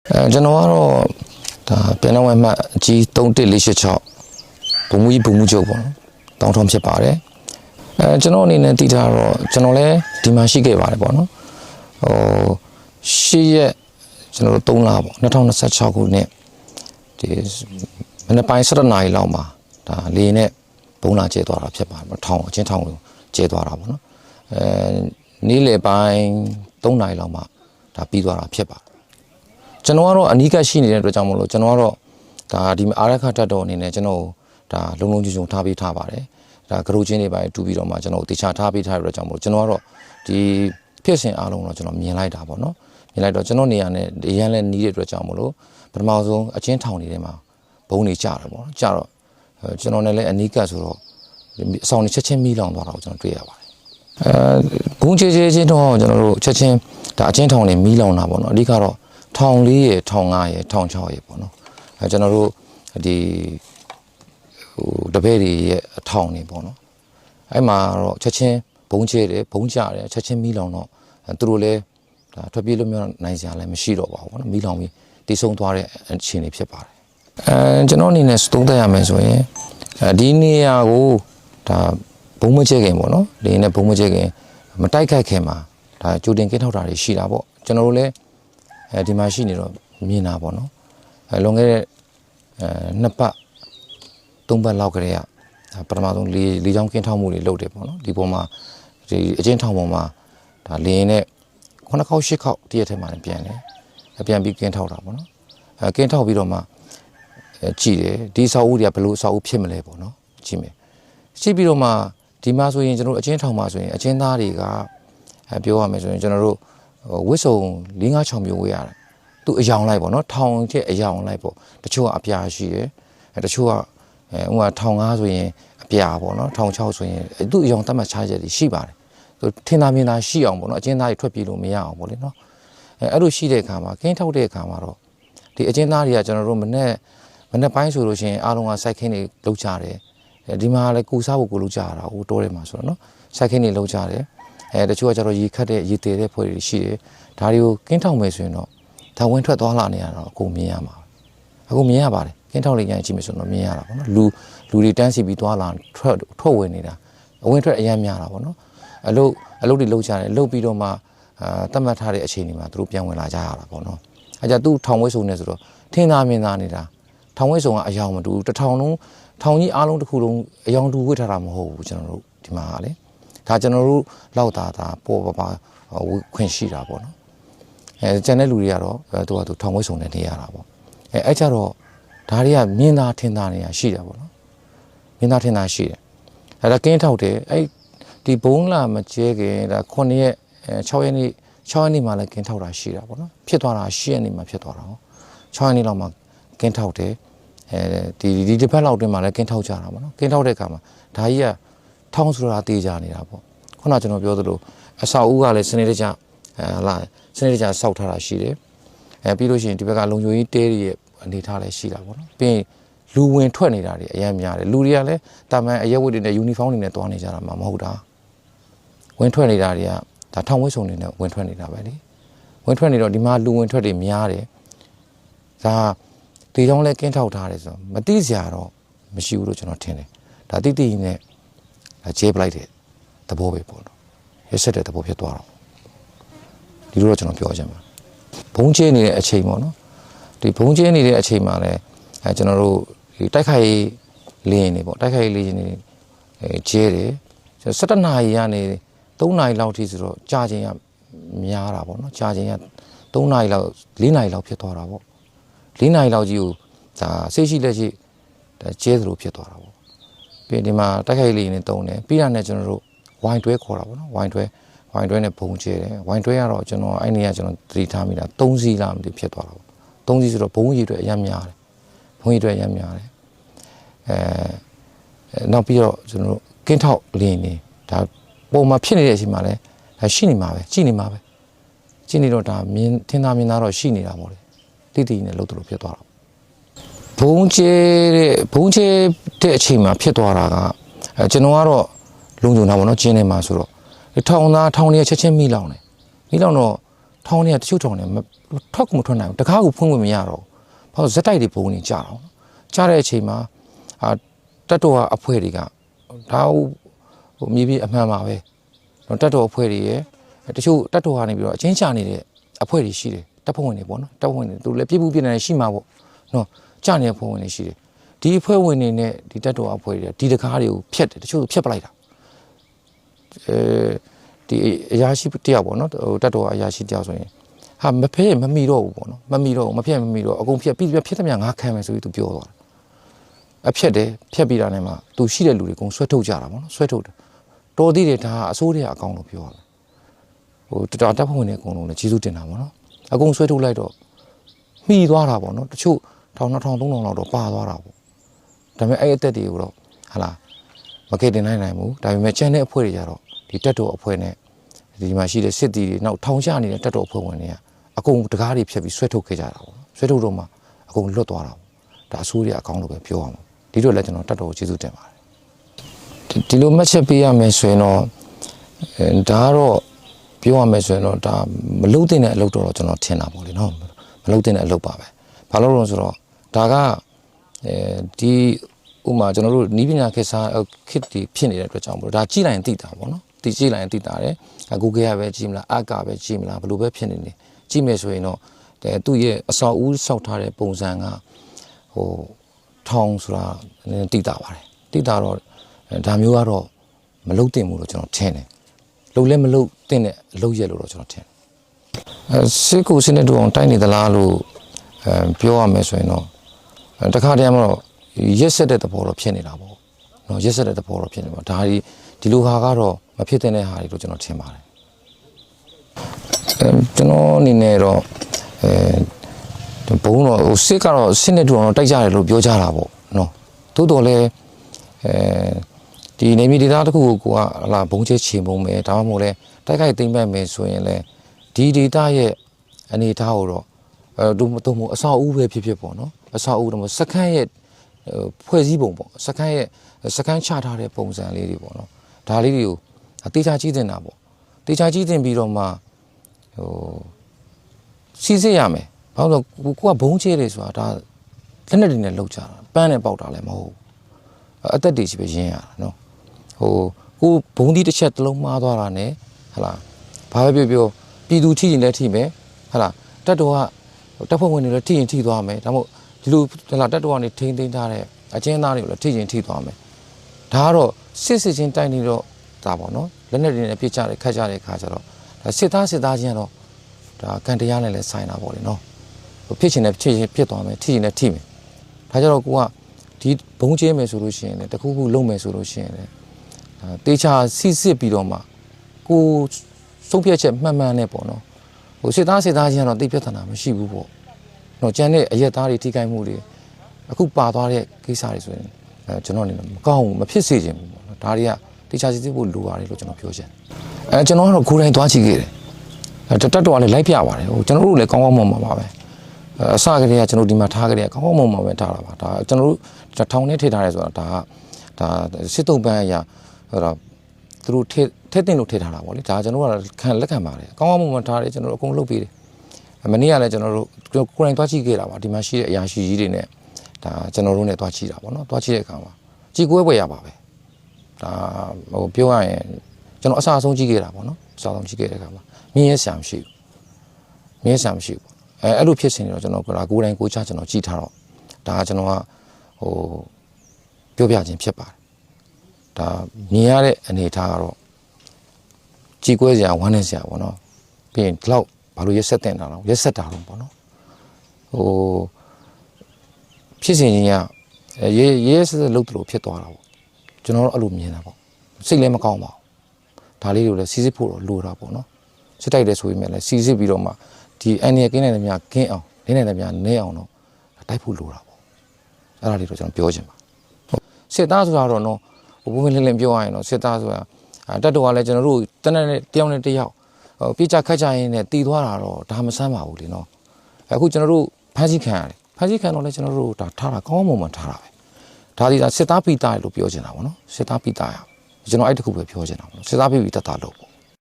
ကျွန်တော်ကတော့ဒါပြန်တော့မှကြီး3146ဘုံမူကြီးဘုံမူချုပ်ပေါ့နော်တောင်းထုံးဖြစ်ပါတယ်ကျွန်တော်အနေနဲ့တည်ထားတော့ကျွန်တော်လည်းဒီမှာရှိခဲ့ပါတယ်ပေါ့နော်8ရက်ကျွန်တော်တို့3လပေါ့2026ခုနှစ်ဒီမနေ့ပိုင်း7နာရီလောက်မှာဒါလေနဲ့ဘုံလာကျဲသွားတာဖြစ်ပါတယ်ထောင်အချင်းထောင်ကိုကျဲသွားတာပေါ့နော်နေ့လယ်ပိုင်း3နာရီလောက်မှာဒါပြီးသွားတာဖြစ်ပါတယ်ကျွန်တော်ကတော့အနီးကပ်ရှိနေတဲ့အတွက်ကြောင့်မလို့ကျွန်တော်ကတော့ဒါဒီအာရခတ်တက်တော်အနေနဲ့ကျွန်တော်ဒါလုံလုံခြုံခြုံထားပေးထားပါတယ်ဒါဂရုချင်းတွေပဲတူပြီးတော့မှကျွန်တော်တေချာထားပေးထားရတဲ့အတွက်ကြောင့်မလို့ကျွန်တော်ကတော့ဒီဖြစ်စဉ်အားလုံးတော့ကျွန်တော်မြင်လိုက်တာပေါ့နော်မြင်လိုက်တော့ကျွန်တော်နေရာနဲ့အရန်လဲနီးတဲ့အတွက်ကြောင့်မလို့ပထမဆုံးအချင်းထောင်နေထဲမှာဘုံနေကြတယ်ပေါ့နော်ကြတော့ကျွန်တော်နဲ့လည်းအနီးကပ်ဆိုတော့အဆောင်ချက်ချင်းမီးလောင်သွားတာကိုကျွန်တော်တွေ့ရပါတယ်ဘုံချင်းတော့ကျွန်တော်တို့ချက်ချင်းဒါအချင်းထောင်နေမီးလောင်တာပေါ့နော်အဓိကတော့ထောင်4ရယ်ထောင်5ရယ်ထောင်6ရယ်ပေါ့နော်ကျွန်တော်တို့ဒီတပည့်တွေရဲ့အထောင်နေပေါ့နော်အဲ့မှာတော့ချက်ချင်းဘုံချဲတယ်ဘုံကြတယ်ချက်ချင်းမီးလောင်တော့သူတို့လည်းဒါထွက်ပြေးလို့မျိုးနိုင်စရာလည်းမရှိတော့ပါဘူးပေါ့နော်မီးလောင်ပြီးတည်ဆုံသွားတဲ့အခြေအနေဖြစ်ပါတယ်ကျွန်တော်အနေနဲ့သုံးသပ်ရမယ်ဆိုရင်ဒီနေရာကိုဒါဘုံမချဲခင်ပေါ့နော်ဒီနဲ့ဘုံမချဲခင်မတိုက်ခိုက်ခင်မှာဒါကြိုတင်ကင်းထောက်တာတွေရှိတာပေါ့ကျွန်တော်တို့လည်းဒီမှာရှိနေတော့မြင်တာပေါ့နော်လွန်ခဲ့တဲ့2ပတ်3ပတ်လောက်ကလေးကပထမဆုံးလေချောင်းကင်းထောက်မှုတွေလုပ်တယ်ပေါ့နော်ဒီပေါ်မှာဒီအချင်းထောင်ပေါ်မှာဒါလေရင်နဲ့9ခေါက်10ခေါက်တရက်ထဲမှာပြန်တယ်ပြန်ပြီးကင်းထောက်တာပေါ့နော်ကင်းထောက်ပြီးတော့မှကြည့်တယ်ဒီဆောက်ဦးတွေကဘယ်လိုဆောက်ဦးဖြစ်မလဲပေါ့နော်ကြည့်မယ်ကြည့်ပြီးတော့မှဒီမှာဆိုရင်ကျွန်တော်တို့အချင်းထောင်မှာဆိုရင်အချင်းသားတွေကပြောရမယ်ဆိုရင်ကျွန်တော်တို့ဝစ်စုံ4-5-6မျိုးဝေးရတယ်သူအယောင်လိုက်ပေါ့နော်ထောင်ချက်အယောင်လိုက်ပေါ့တချို့ကအပြာရှိတယ်တချို့ကဟိုကထောင်5ဆိုရင်အပြာပေါ့နော်ထောင်6ဆိုရင်သူအယောင်တတ်မှတ်ချချက်တွေရှိပါတယ်သူထင်သာမြင်သာရှိအောင်ပေါ့နော်အချင်းသားတွေထွက်ပြေးလို့မရအောင်ပေါ့လေနော်အဲ့လိုရှိတဲ့အခါမှာကင်းထောက်တဲ့အခါမှာတော့ဒီအချင်းသားတွေကကျွန်တော်တို့မနေ့ပိုင်းဆိုလို့ရှိရင်အားလုံးကစိုက်ခင်းတွေလုပ်ကြတယ်ဒီမှာလည်းကိုစားဖို့ကိုလုပ်ကြရတာဟိုတိုးတယ်မှာဆိုတော့နော်စိုက်ခင်းတွေလုပ်ကြတယ်တချို့ကကျတော့ရေခတ်တဲ့ရေတည်တဲ့ဖွဲ့တွေရှိတယ်ဒါတွေကိုကင်းထောက်မယ်ဆိုရင်တော့ဒါဝင်ထွက်သွားလာနေရတော့အခုမြင်ရမှာအခုမြင်ရပါတယ်ကင်းထောက်လေးရိုင်းကြည့်မယ်ဆိုတော့မြင်ရတာပေါ့နော်လူတွေတန်းစီပြီးသွားလာထွက်ဝင်နေတာအဝင်ထွက်အများများတာပေါ့နော်အလုပ်တွေလုပ်ကြတယ်လုပ်ပြီးတော့မှတတ်မှတ်ထားတဲ့အချိန်တွေမှာသူတို့ပြန်ဝင်လာကြရတာပေါ့နော်အဲကြသူထောင်ဝဲဆုံနေဆိုတော့ထင်းသားမြင်သားနေတာထောင်ဝဲဆုံကအယောင်မတူတစ်ထောင်လုံးထောင်ကြီးအားလုံးတစ်ခုလုံးအယောင်တူဝစ်ထားတာမဟုတ်ဘူးကျွန်တော်တို့ဒီမှာကလေဒါကျွန်တော်တို့လောက်တာပေါ်ပါခွင့်ရှိတာပေါ့နော်ကျန်တဲ့လူတွေကတော့သူထောင်ဝဲဆုံနေနေရတာပေါ့အဲ့ကြတော့ဒါတွေကမြင်သာထင်သာနေရရှိတယ်ပေါ့နော်မြင်သာထင်သာရှိတယ်အဲ့ဒါကင်းထောက်တယ်အဲ့ဒီဘုံလာမကျဲခင်ဒါ9ရက်6ရက်နေ့မှလည်းကင်းထောက်တာရှိတာပေါ့နော်ဖြစ်သွားတာ10ရက်နေ့မှဖြစ်သွားတာဟော6ရက်နေ့လောက်မှကင်းထောက်တယ်ဒီတစ်ပတ်လောက်တွင်မှလည်းကင်းထောက်ကြတာပေါ့နော်ကင်းထောက်တဲ့အခါမှာဒါကြီးကထောင်းဆိုတာတေးကြနေတာပေါ့ခုနကျွန်တော်ပြောသလိုအဆောက်အဦကလည်းစနစ်တကျစနစ်တကျစောက်ထားတာရှိတယ်ပြီးလို့ရှိရင်ဒီဘက်ကလုံခြုံရေးတဲတွေရဲ့အနေထားလည်းရှိတာပေါ့နော်ပြီးရင်လူဝင်ထွက်နေတာတွေအများများတယ်လူတွေကလည်းတာမန်အရက်ဝတ်တွေနဲ့ယူနီဖောင်းတွေနဲ့တွားနေကြတာမှမဟုတ်တာဝင်ထွက်နေတာတွေကဒါထောင်ဝဲဆုံတွေနဲ့ဝင်ထွက်နေတာပဲလေဝင်ထွက်နေတော့ဒီမှာလူဝင်ထွက်တွေများတယ်ဒါဒီကြောင့်လည်းကင်းထောက်ထားတယ်ဆိုတော့မတိစရာတော့မရှိဘူးလို့ကျွန်တော်ထင်တယ်ဒါတိတိနဲ့ဂျေးပလိုက်တဲ့သဘောပဲပေါ့နော်ရက်ဆက်တဲ့သဘောဖြစ်သွားတော့ဒီလိုတော့ကျွန်တော်ပြောချင်ပါဘုံကျင်းနေတဲ့အချိန်ပေါ့နော်ဒီဘုံကျင်းနေတဲ့အချိန်မှာလည်းကျွန်တော်တို့ဒီတိုက်ခိုက်လင်းနေပေါ့တိုက်ခိုက်လင်းနေကျဲတယ်17နာရီကနေ3နာရီလောက်ထိဆိုတော့ကြာချိန်ကများတာပေါ့နော်ကြာချိန်က3နာရီလောက်4နာရီလောက်ဖြစ်သွားတာပေါ့4နာရီလောက်ကြီးကိုဒါစိတ်ရှိလက်ရှိဒါကျဲသလိုဖြစ်သွားတာပေါ့ပြီးဒီမှာတိုက်ခိုက်လင်းနေတုံးတယ်ပြီးတာနဲ့ကျွန်တော်တို့ဝိုင်တွဲခေါ်တာပေါ့နော်ဝိုင်တွဲနဲ့ဘုံကျဲတယ်ဝိုင်တွဲကတော့ကျွန်တော်အဲ့နေရကျွန်တော်သတိထားမိတာ3စီးလားမသိဖြစ်သွားတာပေါ့3စီးဆိုတော့ဘုံကြီးတွေအများများတယ်ဘုံကြီးတွေအများများတယ်နောက်ပြီးတော့ကျွန်တော်တို့ကင်းထောက်လင်းနေဒါပုံမှာဖြစ်နေတဲ့အချိန်မှာလည်းဒါရှိနေမှာပဲကြည်နေမှာပဲကြည်နေတော့ဒါထင်သာမြင်သာတော့ရှိနေတာပေါ့လေတိနဲ့လှုပ်လို့ဖြစ်သွားတာဘုံကျဲတဲ့အချိန်မှာဖြစ်သွားတာကကျွန်တော်ကတော့လုံခြုံတာပေါ့နော်ကျင်းနေမှာဆိုတော့ထောင်သားထောင်နေချက်ချင်းမိလောင်တယ်မိလောင်တော့ ထောင်းเนี่ยတချို့ထောင်းเนี่ยထွက်ကိုမထွက်နိုင်ဘူးတကားကိုဖွင့်ခွင့်မရတော့ဘာလို့ဇက်တိုက်တွေပုံနေကြတော့ကြားတဲ့အချိန်မှာတက်တော်ကအဖွဲတွေကဒါဟိုမြေပြီးအမှန်ပါပဲတက်တော်အဖွဲတွေရဲ့တချို့တက်တော်ကနေပြီးတော့အချင်းချနေတဲ့အဖွဲတွေရှိတယ်တပ်ဖွဲ့ဝင်တွေပေါ့နော်တပ်ဖွဲ့ဝင်တွေသူလည်းပြည့်ပြည့်နေရှိမှာပေါ့နော်ကြနေတဲ့ဖွဲ့ဝင်တွေရှိတယ်ဒီအဖွဲ့ဝင်တွေနဲ့ဒီတက်တော်အဖွဲတွေဒီတကားတွေကိုဖျက်တယ်တချို့ဖျက်ပလိုက်တာဒီအရာရှိတယောက်ပေါ့နော်ဟိုတက်တော်အရာရှိတယောက်ဆိုရင်ဟာမဖဲမမီတော့ဘူးပေါ့နော်မမီတော့မဖက်မမီတော့အကုန်ဖျက်ပြီးဖျက်သမျှငါခံမယ်ဆိုပြီးသူပြောသွားတယ်အဖျက်တယ်ဖျက်ပြီးတာနဲ့မှသူရှိတဲ့လူတွေအကုန်ဆွဲထုတ်ကြတာပေါ့နော်ဆွဲထုတ်တယ်တော်သေးတယ်ဒါအစိုးရအကောင်လို့ပြောတယ်ဟိုတော်တပ်ဖွဲ့ဝင်တွေအကုန်လုံးလည်းကျေးဇူးတင်တာပေါ့နော်အကုန်ဆွဲထုတ်လိုက်တော့မှီသွားတာပေါ့နော်တချို့1000 2000 3000လောက်တော့ပါသွားတာပေါ့ဒါပေမဲ့အဲ့အသက်တွေကိုတော့ဟာလားမကဲတင်နိုင်ဘူးဒါပေမဲ့ကျန်တဲ့အဖွဲ့တွေကြတော့ဒီတက်တော်အဖွဲ့နဲ့ဒီမှာရှိတဲ့စစ်တီတွေနောက်ထောင်ချနေတဲ့တက်တော်အဖွဲ့ဝင်တွေကအကုန်တကားတွေဖြတ်ပြီးဆွဲထုတ်ခဲ့ကြတာပေါ့ဆွဲထုတ်တော့မှအကုန်လွတ်သွားတာပေါ့ဒါအဆိုးတွေအကောင်းလို့ပဲပြောရမှာဒီလိုလည်းကျွန်တော်တက်တော်ကိုကျေးဇူးတင်ပါတယ်ဒီလိုမှတ်ချက်ပေးရမယ်ဆိုရင်တော့ဒါကတော့ပြောရမယ်ဆိုရင်တော့ဒါမလုံတဲ့အလုပ်တော့ကျွန်တော်ထင်တာပေါ့လေနော်မလုံတဲ့အလုပ်ပါပဲဘာလို့လဲဆိုတော့ဒါကဒီဥမာကျွန်တော်တို့နီးပညာခေတ်စားခေတ်တီဖြစ်နေတဲ့အတွက်ကြောင့်မို့ဒါကြည့်လိုက်ရင်သိတာပေါ့နော်ဒီကြည့်လိုက်ရင်သိတာတယ်အခုကရပဲကြည့်မလားအကပဲကြည့်မလားဘယ်လိုပဲဖြစ်နေနေကြည့်မယ်ဆိုရင်တော့သူ့ရဲ့အဆောက်အဦဆောက်ထားတဲ့ပုံစံကဟိုထောင်ဆိုတာသိတာပါတယ်သိတာတော့ဒါမျိုးကတော့မလုံတင်ဘူးလို့ကျွန်တော်ထင်တယ်လုံလည်းမလုံတင်တဲ့အလုပ်ရက်လို့တော့ကျွန်တော်ထင်တယ်စစ်ကူစနစ်တူအောင်တိုက်နေသလားလို့ပြောရမယ်ဆိုရင်တော့တခါတည်းမှာတော့ရက်ဆက်တဲ့သဘောတော့ဖြစ်နေတာပေါ့နော်ရက်ဆက်တဲ့သဘောတော့ဖြစ်နေပါဒါဒီလိုဟာကတော့မဖြစ်တဲ့ဟာတွေလို့ကျွန်တော်ထင်ပါတယ်ကျွန်တော်အနေနဲ့တော့ဘုံတော့ဟိုစစ်ကတော့စစ်နဲ့တူအောင်တိုက်ကြတယ်လို့ပြောကြတာပေါ့နော်သို့တော်လည်းဒီနေမီဒေတာတစ်ခုကိုကလာဘုံချဲချေမုံမယ်ဒါမှမဟုတ်လဲတိုက်ခိုက်သိမ့်ပတ်မယ်ဆိုရင်လည်းဒီဒေတာရဲ့အနေအထားကိုတော့တို့မို့အဆောက်အဦပဲဖြစ်ဖြစ်ပေါ့နော်အဆောက်အဦတော့စခန်းရဲ့ဖွဲ့စည်းပုံပေါ့စခန်းရဲ့စခန်းချထားတဲ့ပုံစံလေးတွေပေါ့နော်ဒါလေးတွေကိုတေချာကြည့်တင်တာပေါ့တေချာကြည့်တင်ပြီးတော့မှဟိုစီစစ်ရမယ်ဘာလို့လဲကိုကဘုံချဲတယ်ဆိုတာဒါလက်နဲ့တွေနဲ့လောက်ကြတာပန်းနဲ့ပေါက်တာလည်းမဟုတ်ဘူးအသက်တွေရှိပဲရင်းရတာနော်ဟိုကိုဘုံဒီတစ်ချက်တစ်လုံးမှားသွားတာနဲ့ဟလာဘာပဲပြောပြည်သူထိရင်လည်းထိမယ်ဟလာတက်တော်ကတက်ဖွဲ့ဝင်တွေလည်းထိရင်ထိသွားမယ်ဒါမှမဟုတ်ဒီလိုဟလာတက်တော်ကနေထိန်းသိမ်းထားတဲ့အချင်းသားတွေကိုလည်းထိရင်ထိသွားမယ်ဒါကတော့စစ်ချင်းတိုက်နေတော့ဒါပေါ့နော်လက်နဲ့တွေနဲ့ပြစ်ကြတယ်ခတ်ကြတဲ့ခါကျတော့ဒါစစ်သားချင်းကတော့ဒါကန်တရားနဲ့လည်းဆိုင်တာပေါ့လေနော်ဖြစ်ချင်တဲ့ဖြစ်သွားမယ်ထိချင်တဲ့ထိမယ်ဒါကြတော့ကိုကဒီဘုံကျဲမယ်ဆိုလို့ရှိရင်လည်းတခုခုလုံးမယ်ဆိုလို့ရှိရင်လည်းတေချာစီစစ်ပြီးတော့မှကိုစုပ်ပြက်ချက်မှန်မှန်နဲ့ပေါ့နော်ဟိုစစ်သားချင်းကတော့တိတ်ပြဿနာမရှိဘူးပေါ့နော်ကျန်တဲ့အရက်သားတွေထိခိုက်မှုတွေအခုပါသွားတဲ့ကိစ္စတွေဆိုရင်ကျွန်တော်အနေနဲ့မကောင်းဘူးမဖြစ်စေချင်ဘူးပေါ့နော်ဒါတွေကတေချာစီစစ်ဖို့လိုပါတယ်လို့ကျွန်တော်ပြောချင်ကျွန်တော်ကတော့ကိုယ်တိုင်သွားကြည့်ခဲ့တယ်တက်တော်ကလည်းလိုက်ပြပါတယ်ဟိုကျွန်တော်တို့လည်းကောင်းကောင်းမွန်ပါပဲအစကတည်းကကျွန်တော်ဒီမှာထားကြတယ်ကောင်းကောင်းမွန်ပဲထားတာပါဒါကျွန်တော်တို့ထောင်ထဲထည့်ထားရဲဆိုတာဒါစစ်တုံးပန်းအရာဟိုတော့သူတို့ထည့်တင်လို့ထည့်ထားတာပေါ့လေဒါကျွန်တော်ကလက်ခံပါတယ်ကောင်းကောင်းမွန်ထားတယ်ကျွန်တော်တို့အကုန်လုပ်ပေးတယ်မနေ့ကလည်းကျွန်တော်တို့ကိုယ်တိုင်သွားကြည့်ခဲ့တာပါဒီမှာရှိတဲ့အရာရှိကြီးတွေနဲ့ဒါကျွန်တော်တို့နဲ့သွားကြည့်တာပေါ့နော်သွားကြည့်တဲ့အခါမှာကြည့်ကွဲပွဲရပါပဲဒါဟိုပြောရရင်ကျွန်တော်အစားဆုံးကြည့်ခဲ့တာပေါ့နော်အစားဆုံးကြည့်ခဲ့တဲ့အခါမှာမြင်းရဲဆံမရှိဘူးမြင်းဆံမရှိဘူးအဲ့လိုဖြစ်နေတော့ကျွန်တော်ကိုယ်တိုင်ကိုချကျွန်တော်ကြည့်ထားတော့ဒါကကျွန်တော်ကဟိုပြောပြခြင်းဖြစ်ပါတယ်ဒါမြင်ရတဲ့အနေအထားကတော့ကြည်ကွဲစရာဝမ်းနည်းစရာပေါ့နော်ပြီးရင်ဒီလောက်ဘာလို့ရက်ဆက်တင်တာတော့ရက်ဆက်တာတော့ပေါ့နော်ဟိုဖြစ်စဉ်ကြီးကရဲဆက်လုပ်တယ်လို့ဖြစ်သွားတာပေါ့ကျွန်တော်တို့အဲ့လိုမြင်တာပေါ့စိတ်လည်းမကောင်းပါဘူးဒါလေးတွေလည်းစီစစ်ဖို့တော့လိုတာပေါ့နော်စစ်တိုက်တယ်ဆိုရင်လည်းစီစစ်ပြီးတော့မှဒီအန်ရကင်းနေတဲ့များကင်းအောင်နေနေတဲ့များနေအောင်တော့တိုက်ဖို့လိုတာပေါ့အဲ့ဒါလေးတော့ကျွန်တော်ပြောချင်ပါစစ်သားဆိုတာတော့နော်ဟိုဘုံလင်းလင်းပြောရရင်တော့စစ်သားဆိုတာတက်တော်ကလည်းကျွန်တော်တို့တနက်နဲ့တယောက်နဲ့တယောက်ပြစ်ချခတ်ကြရင်နဲ့တီသွားတာတော့ဒါမဆန်းပါဘူးလေနော်အခုကျွန်တော်တို့ဖမ်းဆီးခံရတယ်ဖမ်းဆီးခံတော့လည်းကျွန်တော်တို့ဒါထားတာကောင်းကောင်းမွန်မွန်ထားတာပဲဒါဒီစစ်သားပိတာလို့ပြောချင်တာပေါ့နော်စစ်သားပိတာရကျွန်တော်အဲ့တခုပဲပြောချင်တာပေါ့စစ်သားပိတတ်တာလို့ပေါ့